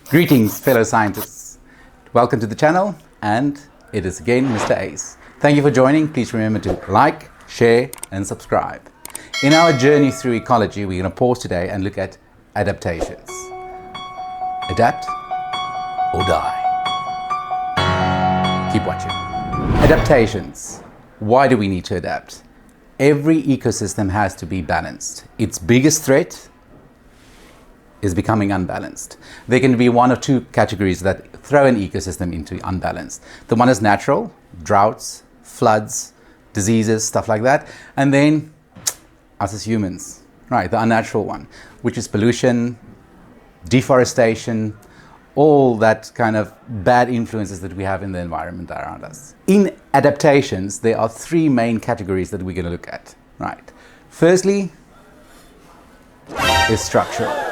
Greetings, fellow scientists. Welcome to the channel, and it is again Mr. Uys. Thank you for joining. Please remember to like, share, and subscribe. In our journey through ecology, we're going to pause today and look at adaptations. Adapt or die. Keep watching. Adaptations. Why do we need to adapt? Every ecosystem has to be balanced. Its biggest threat is becoming unbalanced. There can be one or two categories that throw an ecosystem into unbalanced. The one is natural, droughts, floods, diseases, stuff like that. And then us as humans, right, the unnatural one, which is pollution, deforestation, all that kind of bad influences that we have in the environment around us. In adaptations, there are three main categories that we're going to look at, right? Firstly is structural.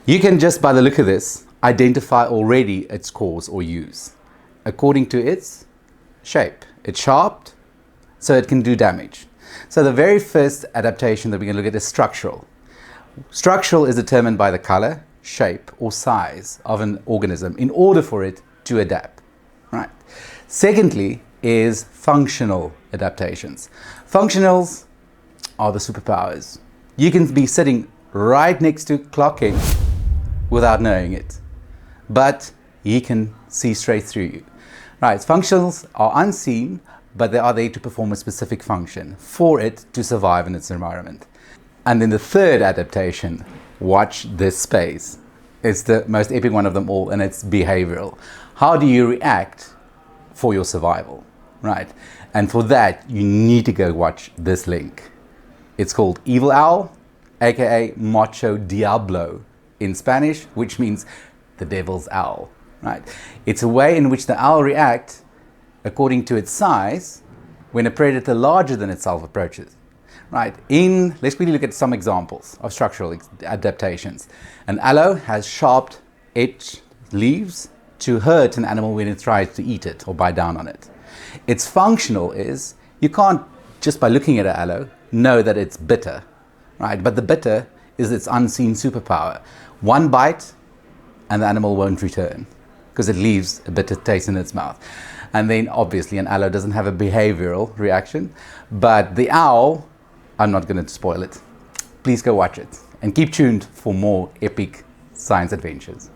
You can just, by the look of this, identify already its cause or use according to its shape. It's sharp, so it can do damage. So the very first adaptation that we're going to look at is structural. Structural is determined by the color, shape, or size of an organism in order for it to adapt. Right. Secondly is functional adaptations. Functionals are the superpowers. You can be sitting right next to clocking without knowing it, but he can see straight through you. Right, functionals are unseen, but they are there to perform a specific function for it to survive in its environment. And then the third adaptation, watch this space. It's the most epic one of them all, and it's behavioral. How do you react for your survival, right? And for that, you need to go watch this link. It's called Evil Owl, aka Macho Diablo in Spanish, which means the devil's owl, right? It's a way in which the owl reacts according to its size when a predator larger than itself approaches, right? Let's quickly look at some examples of structural adaptations. An aloe has sharp edged leaves to hurt an animal when it tries to eat it or bite down on it. Its functional is, you can't just by looking at an aloe know that it's bitter, right? But the bitter is its unseen superpower. One bite and the animal won't return because it leaves a bitter taste in its mouth. And then obviously an aloe doesn't have a behavioral reaction, but the owl, I'm not going to spoil it. Please go watch it and keep tuned for more epic science adventures.